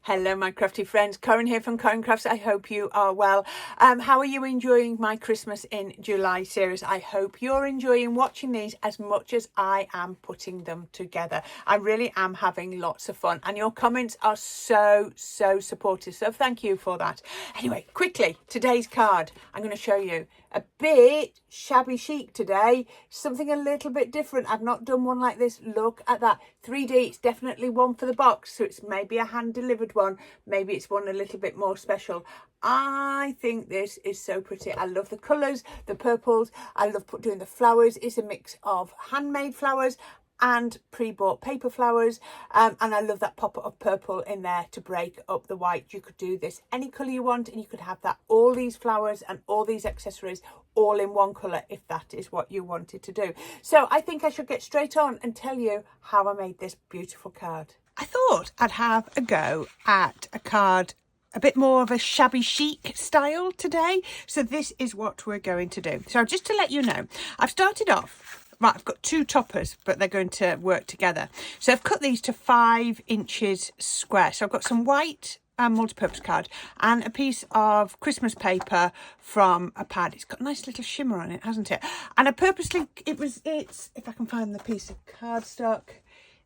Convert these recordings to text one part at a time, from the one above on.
Hello my crafty friends, Corrine here from Corrine Crafts. I hope you are well. How are you enjoying my Christmas in July series? I hope you're enjoying watching these as much as I am putting them together. I really am having lots of fun and your comments are so supportive, so thank you for that. Anyway, quickly, today's card. I'm going to show you a bit shabby chic today, something a little bit different. I've not done one like this. Look at that 3D. It's definitely one for the box, so it's maybe a hand delivered one, maybe it's one a little bit more special. I think this is so pretty. I love the colours, the purples. I love doing the flowers. It's a mix of handmade flowers and pre-bought paper flowers, and I love that pop of purple in there to break up the white. You could do this any colour you want, and you could have that, all these flowers and all these accessories all in one colour if that is what you wanted to do. So I think I should get straight on and tell you how I made this beautiful card. I thought I'd have a go at a card a bit more of a shabby chic style today. So this is what we're going to do. So just to let you know, I've started off. Right, I've got two toppers, but they're going to work together. So I've cut these to 5 inches square. So I've got some white multi-purpose card and a piece of Christmas paper from a pad. It's got a nice little shimmer on it, hasn't it? And I purposely, it's if I can find the piece of cardstock,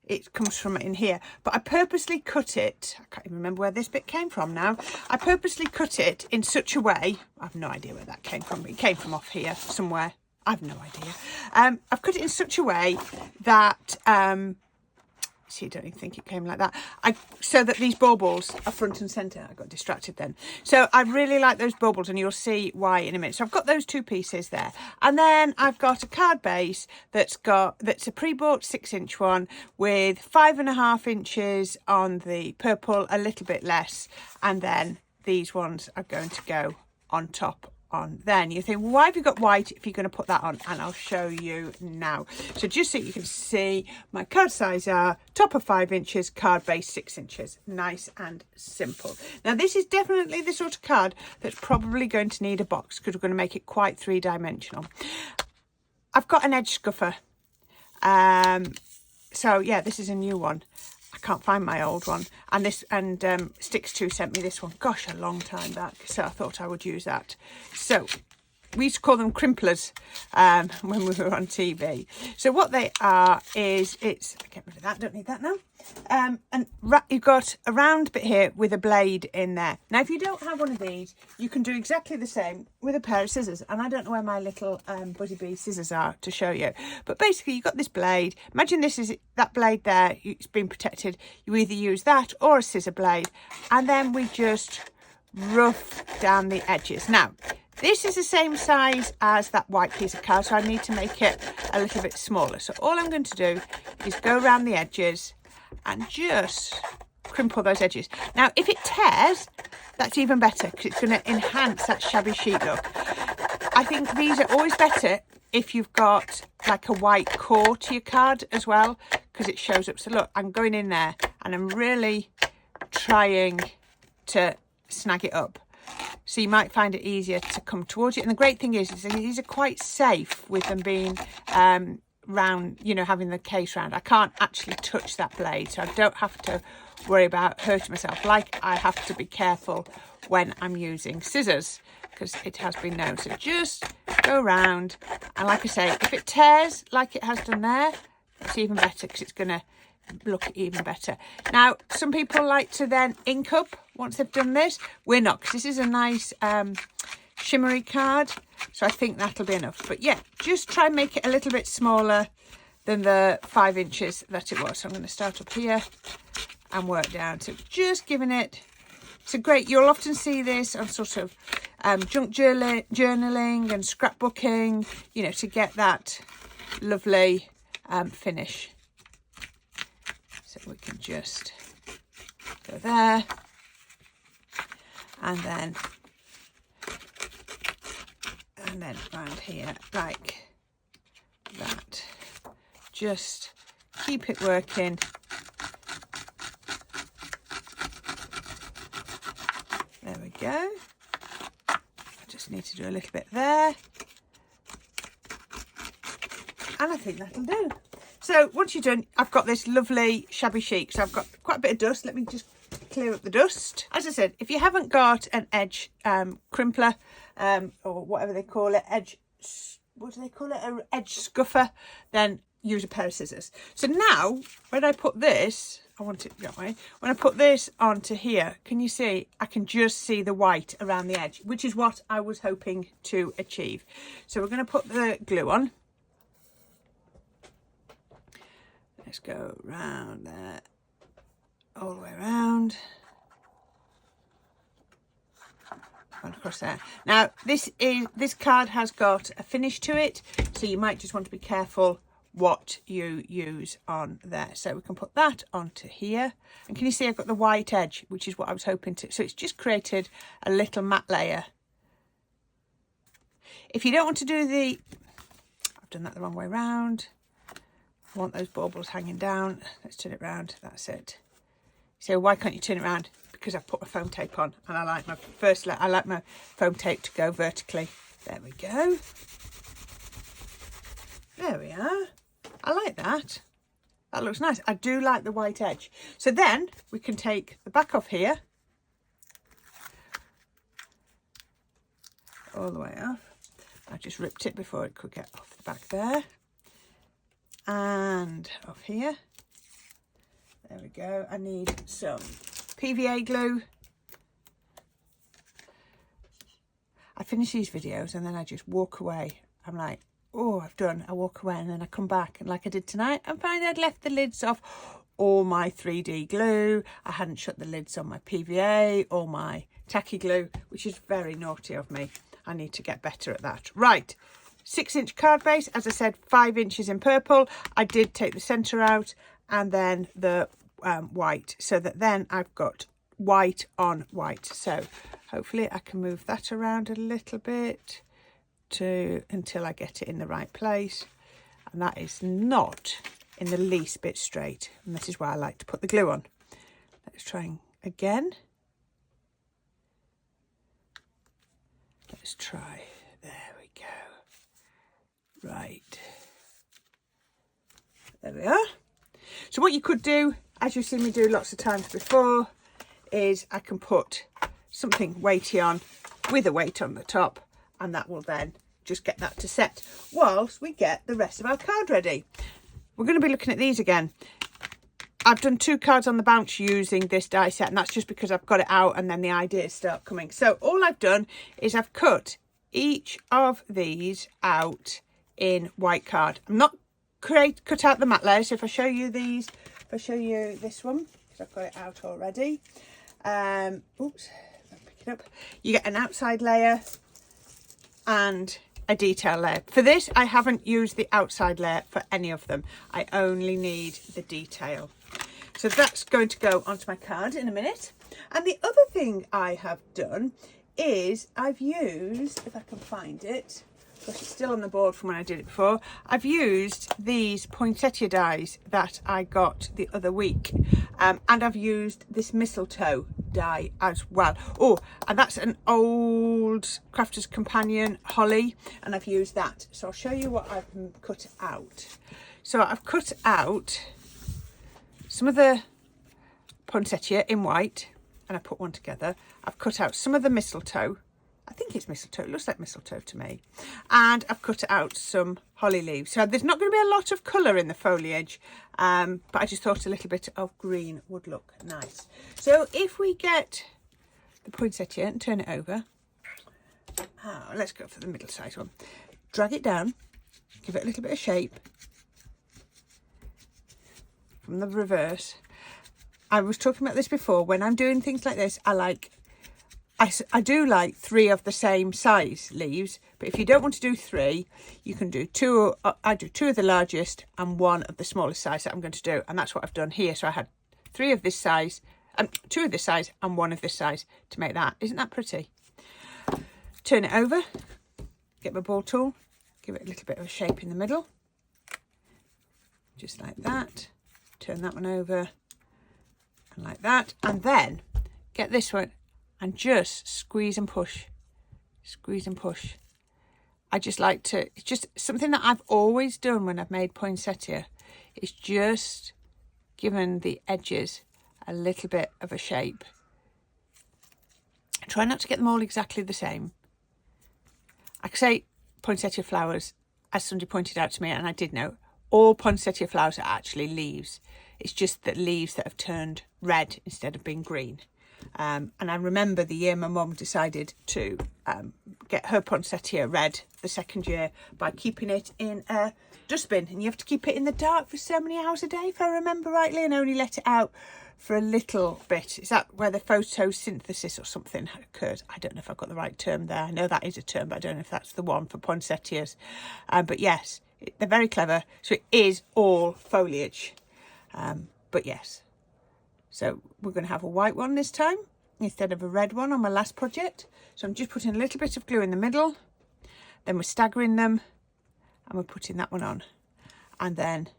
it comes from in here, but I purposely cut it, I can't even remember where this bit came from now. I purposely cut it in such a way, I have no idea where that came from, but it came from off here somewhere. I've no idea. I've cut it in such a way that, see, I don't even think it came like that. So that these baubles are front and centre. I got distracted then. So I really like those baubles and you'll see why in a minute. So I've got those two pieces there. And then I've got a card base that's a pre-bought 6-inch one with 5.5 inches on the purple, a little bit less. And then these ones are going to go on top on. Then you think, well, why have you got white if you're going to put that on? And I'll show you now. So just so you can see, my card size are top of 5 inches, card base 6 inches. Nice and simple. Now this is definitely the sort of card that's probably going to need a box because we're going to make it quite 3-dimensional. I've got an edge scuffer. So yeah, this is a new one. I can't find my old one, and Sticks2 sent me this one, gosh, a long time back, so I thought I would use that. So we used to call them crimplers when we were on TV. So what they are is, get rid of that, don't need that now. And you've got a round bit here with a blade in there. Now, if you don't have one of these, you can do exactly the same with a pair of scissors. And I don't know where my little Buddy Bee scissors are to show you. But basically, you've got this blade. Imagine this is that blade there. It's been protected. You either use that or a scissor blade. And then we just rough down the edges. Now, this is the same size as that white piece of card, so I need to make it a little bit smaller. So all I'm going to do is go around the edges and just crimple those edges. Now, if it tears, that's even better because it's going to enhance that shabby chic look. I think these are always better if you've got like a white core to your card as well, because it shows up. So look, I'm going in there and I'm really trying to snag it up. So you might find it easier to come towards it. And the great thing is these are quite safe with them being round, you know, having the case round. I can't actually touch that blade, so I don't have to worry about hurting myself like I have to be careful when I'm using scissors, because it has been known. So just go around, and like I say, if it tears like it has done there, it's even better because it's going to look even better. Now, some people like to then ink up once they've done this. We're not, because this is a nice shimmery card, so I think that'll be enough. But yeah, just try and make it a little bit smaller than the 5 inches that it was. So I'm going to start up here and work down. So just giving it, it's a great, you'll often see this on sort of junk journaling and scrapbooking, you know, to get that lovely finish. So we can just go there and then around here like that. Just keep it working. There we go. I just need to do a little bit there. And I think that'll do. So once you're done, I've got this lovely shabby chic. So I've got quite a bit of dust. Let me just clear up the dust. As I said, if you haven't got an edge crimpler or whatever they call it, what do they call it? An edge scuffer, then use a pair of scissors. So now when I put this, I want it that way. When I put this onto here, can you see? I can just see the white around the edge, which is what I was hoping to achieve. So we're going to put the glue on. Let's go round there, all the way around. And across there. Now this card has got a finish to it, so you might just want to be careful what you use on there. So we can put that onto here, and can you see I've got the white edge, which is what I was hoping to. So it's just created a little matte layer. If you don't want to do I've done that the wrong way round. I want those baubles hanging down. Let's turn it round. That's it. So why can't you turn it round? Because I've put my foam tape on, and I like my foam tape to go vertically. There we go. There we are. I like that. That looks nice. I do like the white edge. So then we can take the back off here, all the way off. I just ripped it before it could get off the back there, and off here. There we go. I need some PVA glue. I finish these videos and then I just walk away. I'm like, oh, I've done. I walk away and then I come back, and like I did tonight, I find I'd left the lids off all my 3D glue. I hadn't shut the lids on my PVA or my tacky glue, which is very naughty of me. I need to get better at that. Right, 6-inch card base. As I said, 5 inches in purple. I did take the centre out and then the white, so that then I've got white on white. So hopefully I can move that around a little bit until I get it in the right place, and that is not in the least bit straight, and this is why I like to put the glue on. Let's try again. Let's try. There we go. Right, there we are. So what you could do, as you've seen me do lots of times before, is I can put something weighty on with a weight on the top, and that will then just get that to set whilst we get the rest of our card ready. We're going to be looking at these again. I've done 2 cards on the bounce using this die set, and that's just because I've got it out and then the ideas start coming. So all I've done is I've cut each of these out in white card. I'm not cut out the matte layer, so if I show you these, if I show you this one, because I've got it out already. Oops, I'll pick it up. You get an outside layer and a detail layer. For this, I haven't used the outside layer for any of them. I only need the detail. So that's going to go onto my card in a minute. And the other thing I have done is I've used, if I can find it, because it's still on the board from when I did it before, I've used these poinsettia dies that I got the other week. And I've used this mistletoe die as well. Oh, and that's an old Crafter's Companion holly, and I've used that. So I'll show you what I've cut out. So I've cut out some of the poinsettia in white, and I put one together. I've cut out some of the mistletoe. I think it's mistletoe. It looks like mistletoe to me. And I've cut out some holly leaves. So there's not going to be a lot of colour in the foliage, but I just thought a little bit of green would look nice. So if we get the poinsettia and turn it over, let's go for the middle size one. Drag it down, give it a little bit of shape from the reverse. I was talking about this before. When I'm doing things like this, I do like 3 of the same size leaves, but if you don't want to do 3, you can do 2. I do 2 of the largest and 1 of the smallest size that I'm going to do, and that's what I've done here. So I had 3 of this size, 2 of this size and 1 of this size to make that. Isn't that pretty? Turn it over, get my ball tool, give it a little bit of a shape in the middle, just like that. Turn that one over, and like that, and then get this one and just squeeze and push, squeeze and push. I just like to, it's just something that I've always done when I've made poinsettia, is just given the edges a little bit of a shape. Try not to get them all exactly the same. I could say poinsettia flowers, as somebody pointed out to me, and I did know, all poinsettia flowers are actually leaves. It's just that leaves that have turned red instead of being green. And I remember the year my mum decided to get her poinsettia red the second year by keeping it in a dustbin. And you have to keep it in the dark for so many hours a day, if I remember rightly, and only let it out for a little bit. Is that where the photosynthesis or something occurs? I don't know if I've got the right term there. I know that is a term, but I don't know if that's the one for poinsettias. But yes, they're very clever. So it is all foliage. But yes. So we're going to have a white one this time instead of a red one on my last project. So I'm just putting a little bit of glue in the middle. Then we're staggering them and we're putting that one on. And then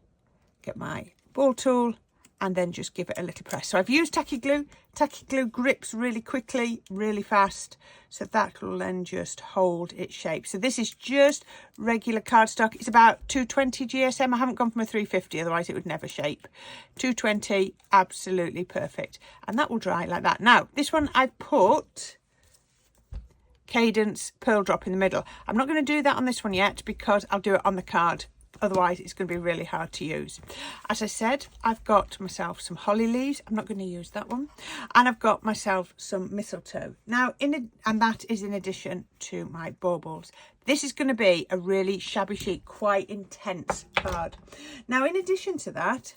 get my ball tool and then just give it a little press. So I've used tacky glue. Tacky glue grips really quickly, really fast. So that will then just hold its shape. So this is just regular cardstock. It's about 220 GSM. I haven't gone from a 350, otherwise it would never shape. 220, absolutely perfect. And that will dry like that. Now, this one I put Cadence Pearl Drop in the middle. I'm not going to do that on this one yet because I'll do it on the card. Otherwise, it's going to be really hard to use. As I said, I've got myself some holly leaves. I'm not going to use that one. And I've got myself some mistletoe. Now, and that is in addition to my baubles. This is going to be a really shabby chic, quite intense card. Now, in addition to that,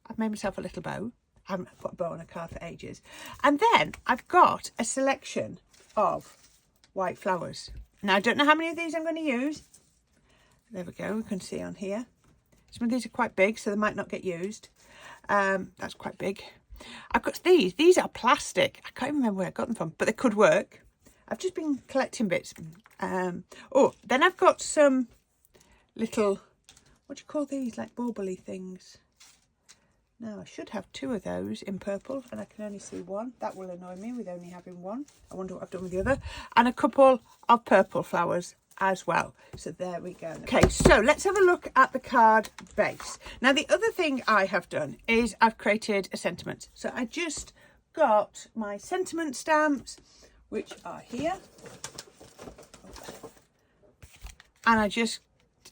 I've made myself a little bow. I haven't put a bow on a card for ages. And then I've got a selection of white flowers. Now, I don't know how many of these I'm going to use. There we go, we can see on here. Some of these are quite big, so they might not get used. That's quite big. I've got these. These are plastic. I can't even remember where I got them from, but they could work. I've just been collecting bits. Oh, then I've got some little, what do you call these? Like bauble-y things. Now, I should have two of those in purple, and I can only see one. That will annoy me with only having one. I wonder what I've done with the other. And a couple of purple flowers as well. So there we go. Okay, so let's have a look at the card base. Now, the other thing I have done is I've created a sentiment. So I just got my sentiment stamps, which are here. And I just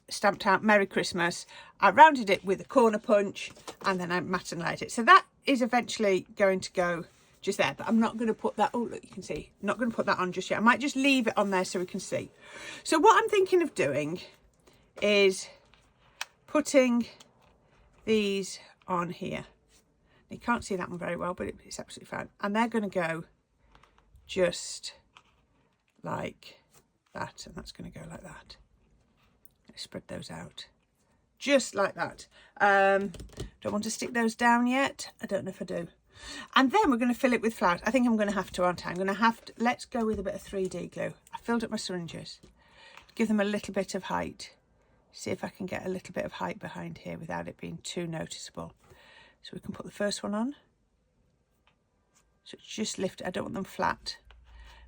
stamped out Merry Christmas. I rounded it with a corner punch and then I matte and laid it. So that is eventually going to go just there, but I'm not going to put that, oh look, you can see, not going to put that on just yet. I might just leave it on there so we can see. So what I'm thinking of doing is putting these on here. You can't see that one very well, but it's absolutely fine. And they're going to go just like that, and that's going to go like that. Let's spread those out just like that. Don't want to stick those down yet. I don't know if I do. And then we're going to fill it with flowers. I think I'm going to have to, aren't I? I'm going to have to, let's go with a bit of 3D glue. I filled up my syringes. Give them a little bit of height. See if I can get a little bit of height behind here without it being too noticeable. So we can put the first one on. So it's just lift. I don't want them flat.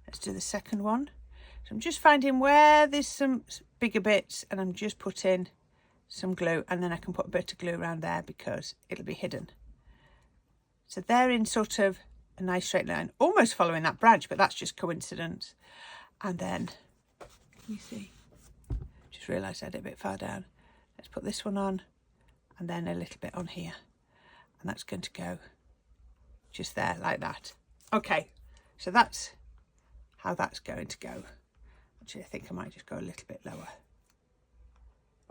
Let's do the second one. So I'm just finding where there's some bigger bits and I'm just putting some glue, and then I can put a bit of glue around there because it'll be hidden. So they're in sort of a nice straight line, almost following that branch, but that's just coincidence. And then, you see, just realised I had it a bit far down. Let's put this one on and then a little bit on here. And that's going to go just there like that. Okay, so that's how that's going to go. Actually, I think I might just go a little bit lower.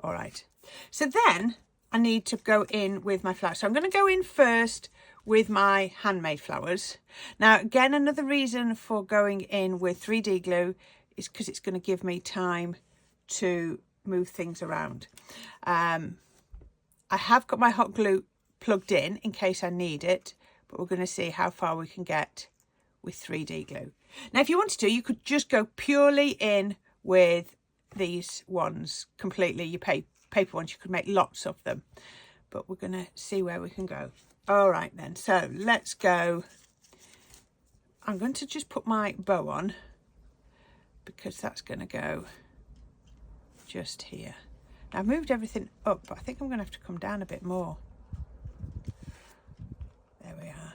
All right, so then I need to go in with my flowers. So I'm going to go in first with my handmade flowers. Now, again, another reason for going in with 3D glue is because it's going to give me time to move things around. I have got my hot glue plugged in case I need it, but we're going to see how far we can get with 3D glue. Now, if you wanted to, you could just go purely in with these ones completely. Your paper ones, you could make lots of them, but we're going to see where we can go. All right then, so let's go. I'm going to just put my bow on because that's going to go just here. Now, I've moved everything up, but I think I'm going to have to come down a bit more. There we are.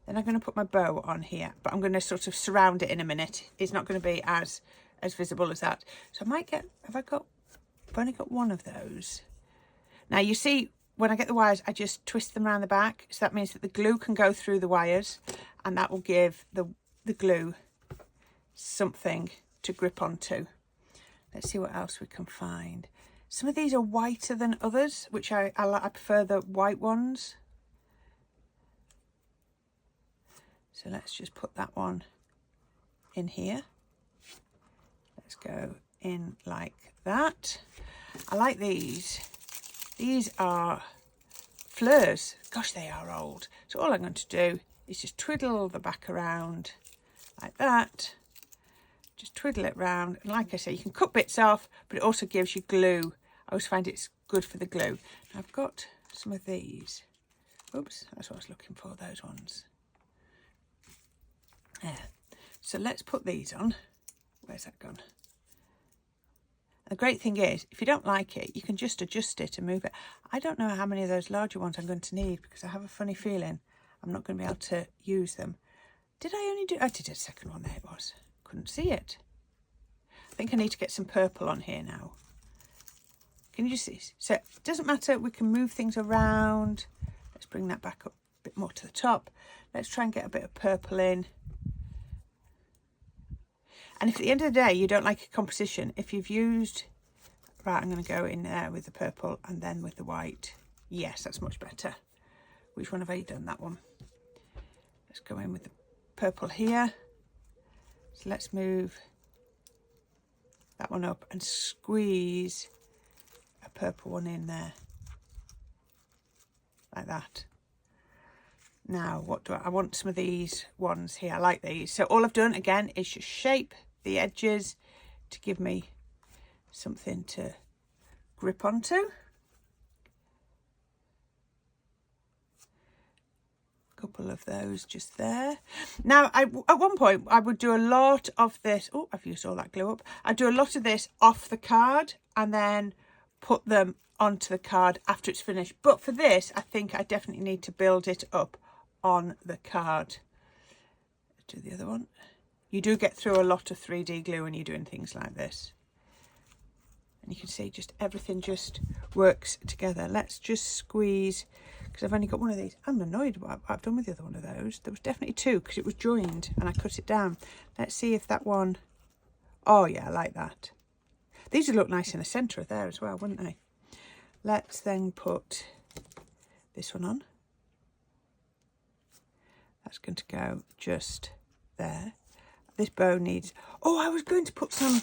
Then I'm going to put my bow on here, but I'm going to sort of surround it in a minute. It's not going to be as visible as that. So I might get, I've only got one of those. Now you see, when I get the wires, I just twist them around the back. So that means that the glue can go through the wires, and that will give the glue something to grip onto. Let's see what else we can find. Some of these are whiter than others, which I prefer the white ones. So let's just put that one in here. Let's go in like that. I like these. These are fleurs. Gosh, they are old. So all I'm going to do is just twiddle the back around like that. Just twiddle it round. And like I say, you can cut bits off, but it also gives you glue. I always find it's good for the glue. I've got some of these. Oops, that's what I was looking for, those ones. There. So let's put these on. Where's that gone? The great thing is, if you don't like it, you can just adjust it and move it. I don't know how many of those larger ones I'm going to need, because I have a funny feeling I'm not going to be able to use them. Did I only do... I did a second one, there it was. Couldn't see it. I think I need to get some purple on here now. Can you just see? So it doesn't matter, we can move things around. Let's bring that back up a bit more to the top. Let's try and get a bit of purple in. And if at the end of the day you don't like a composition, if you've used... Right, I'm going to go in there with the purple and then with the white. Yes, that's much better. Which one have I done? That one. Let's go in with the purple here. So let's move that one up and squeeze a purple one in there. Like that. Now, what do I want some of these ones here. I like these. So all I've done, again, is just shape the edges to give me something to grip onto. Couple of those just there. Now, at one point, I would do a lot of this. Oh, I've used all that glue up. I do a lot of this off the card and then put them onto the card after it's finished. But for this, I think I definitely need to build it up on the card. Let's do the other one. You do get through a lot of 3D glue when you're doing things like this. And you can see just everything just works together. Let's just squeeze, because I've only got one of these. I'm annoyed what I've done with the other one of those. There was definitely two, because it was joined and I cut it down. Let's see if that one... Oh yeah, I like that. These would look nice in the centre of there as well, wouldn't they? Let's then put this one on. That's going to go just there. This bow needs... Oh, I was going to put some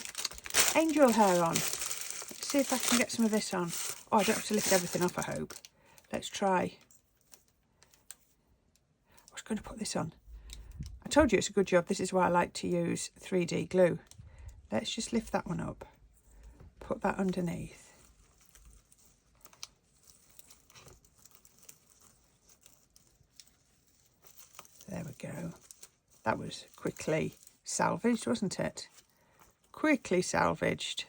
angel hair on. Let's see if I can get some of this on. Oh, I don't have to lift everything off, I hope. Let's try. I was going to put this on. I told you it's a good job. This is why I like to use 3D glue. Let's just lift that one up. Put that underneath. There we go. That was quickly salvaged, wasn't it? Quickly salvaged.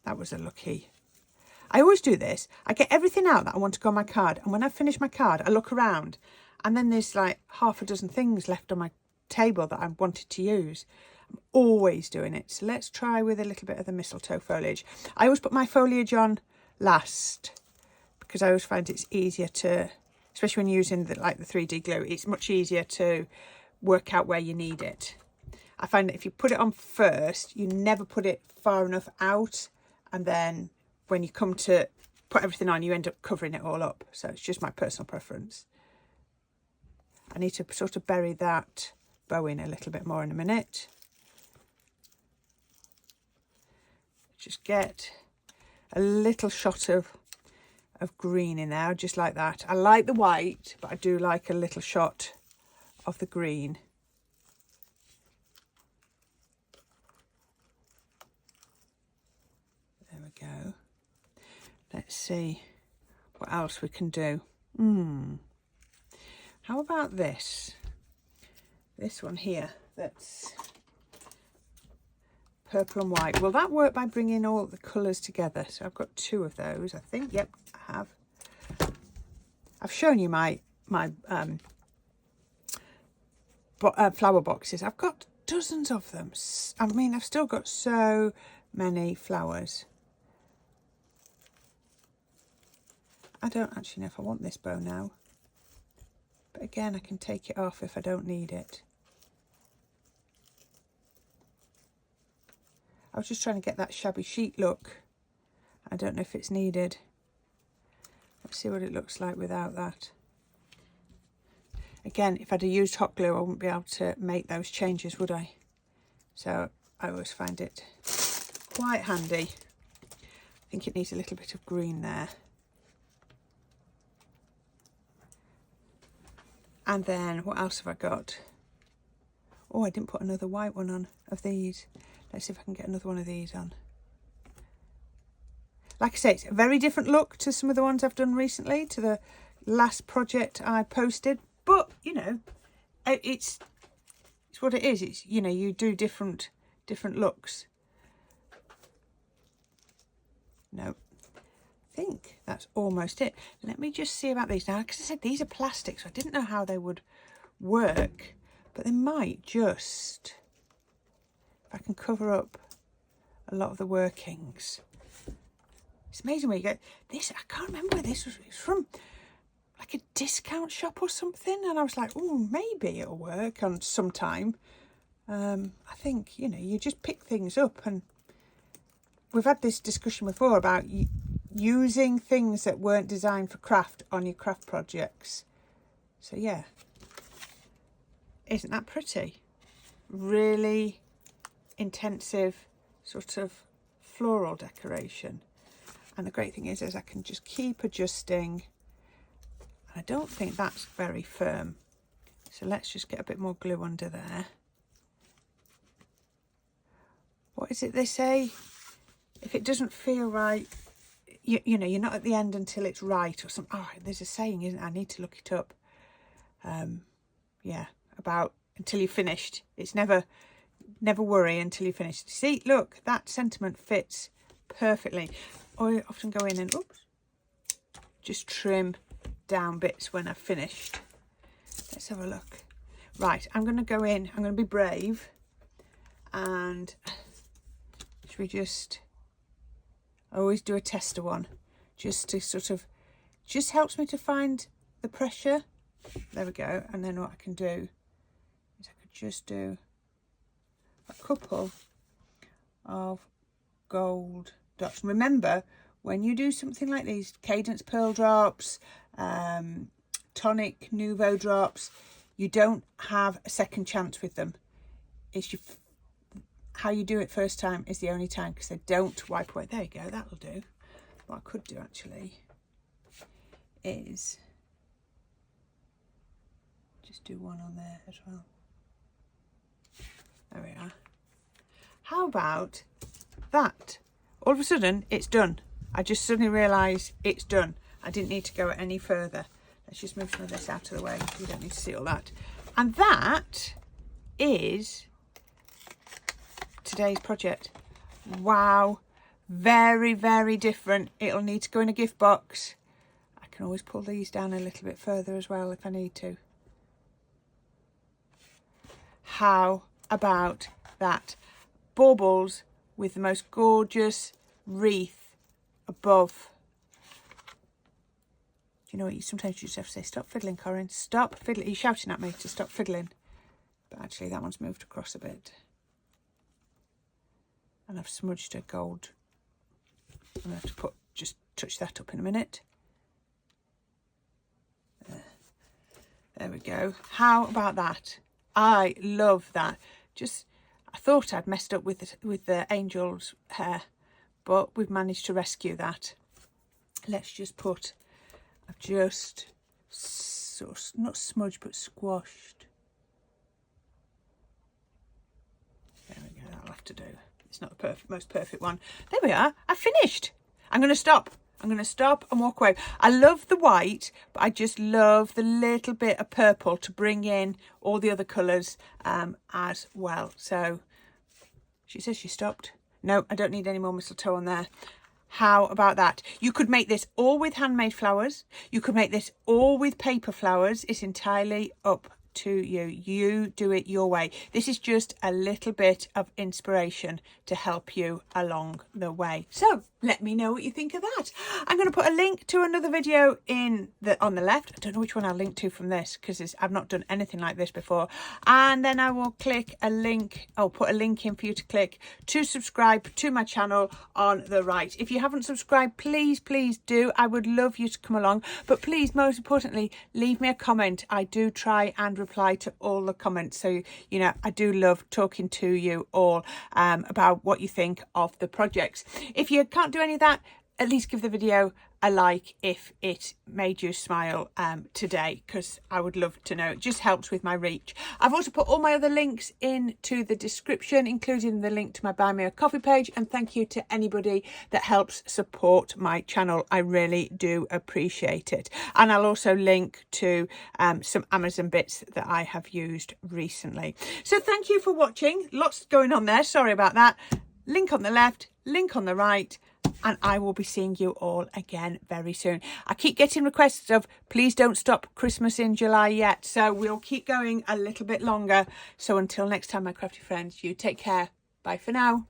That was a lucky. I always do this. I get everything out that I want to go on my card. And when I finish my card, I look around. And then there's like half a dozen things left on my table that I wanted to use. I'm always doing it. So let's try with a little bit of the mistletoe foliage. I always put my foliage on last, because I always find it's easier to... Especially when using the 3D glue, it's much easier to work out where you need it. I find that if you put it on first, you never put it far enough out. And then when you come to put everything on, you end up covering it all up. So it's just my personal preference. I need to sort of bury that bow in a little bit more in a minute. Just get a little shot of green in there, just like that. I like the white, but I do like a little shot of the green. There we go. Let's see what else we can do. How about this? This one here, that's purple and white. Will that work by bringing all the colours together? So I've got two of those, I think. Yep, I have. I've shown you my flower boxes. I've got dozens of them. I mean, I've still got so many flowers. I don't actually know if I want this bow now. But again, I can take it off if I don't need it. I was just trying to get that shabby chic look. I don't know if it's needed. Let's see what it looks like without that. Again, if I'd have used hot glue, I wouldn't be able to make those changes, would I? So I always find it quite handy. I think it needs a little bit of green there. And then what else have I got? Oh, I didn't put another white one on of these. Let's see if I can get another one of these on. Like I say, it's a very different look to some of the ones I've done recently, to the last project I posted. But, you know, it's what it is. It's, you know, you do different looks. No, I think that's almost it. Let me just see about these. Now, like I said, these are plastic, so I didn't know how they would work. But they might just, if I can cover up a lot of the workings. It's amazing where you get this. I can't remember where this was. It was from like a discount shop or something. And I was like, oh, maybe it'll work on some time. I think, you know, you just pick things up. And we've had this discussion before about using things that weren't designed for craft on your craft projects. So, yeah. Isn't that pretty? Really intensive sort of floral decoration. And the great thing is I can just keep adjusting. I don't think that's very firm. So let's just get a bit more glue under there. What is it they say? If it doesn't feel right, you know, you're not at the end until it's right or something. Oh, there's a saying, isn't there? I need to look it up. Yeah, about until you're finished. It's never worry until you're finished. See, look, that sentiment fits perfectly. I often go in and, oops, just trim down bits when I've finished. Let's have a look. Right, I'm going to go in. I'm going to be brave. And should we just, I always do a tester one. Just to sort of, just helps me to find the pressure. There we go. And then what I can do is I could just do a couple of gold dots. Remember, when you do something like these, Cadence Pearl drops, Tonic Nouveau drops, you don't have a second chance with them. It's how you do it first time is the only time, because they don't wipe away. There you go, that'll do. What I could do actually is just do one on there as well. There we are. How about that? All of a sudden, it's done. I just suddenly realised it's done. I didn't need to go any further. Let's just move some of this out of the way. You don't need to see all that. And that is today's project. Wow. Very, very different. It'll need to go in a gift box. I can always pull these down a little bit further as well if I need to. How about that? Baubles with the most gorgeous wreath above. Do you know what? Sometimes you just have to say, stop fiddling, Corrine. Stop fiddling. You're shouting at me to stop fiddling. But actually that one's moved across a bit. And I've smudged a gold. I'm going to have to just touch that up in a minute. There we go. How about that? I love that. I thought I'd messed up with the angel's hair, but we've managed to rescue that. Let's just put, I've just sort of, not smudged, but squashed. There we go, that'll have to do. It's not the most perfect one. There we are, I've finished. I'm going to stop. I'm going to stop and walk away. I love the white, but I just love the little bit of purple to bring in all the other colours as well. So she says she stopped. No, I don't need any more mistletoe on there. How about that? You could make this all with handmade flowers. You could make this all with paper flowers. It's entirely up to you. You do it your way. This is just a little bit of inspiration to help you along the way. So let me know what you think of that. I'm going to put a link to another video on the left. I don't know which one I'll link to from this because I've not done anything like this before. And then I will click a link. I'll put a link in for you to click to subscribe to my channel on the right. If you haven't subscribed, please do. I would love you to come along. But please, most importantly, leave me a comment. I do try and reply to all the comments. So, you know, I do love talking to you all about what you think of the projects. If you can't do any of that, at least give the video a like if it made you smile today, because I would love to know. It just helps with my reach. I've also put all my other links into the description, including the link to my Buy Me a Coffee page, and thank you to anybody that helps support my channel. I really do appreciate it. And I'll also link to some Amazon bits that I have used recently. So thank you for watching. Lots going on there, sorry about that. Link on the left, link on the right, and I will be seeing you all again very soon. I keep getting requests of please don't stop Christmas in July yet, so we'll keep going a little bit longer. So until next time, my crafty friends, you take care. Bye for now.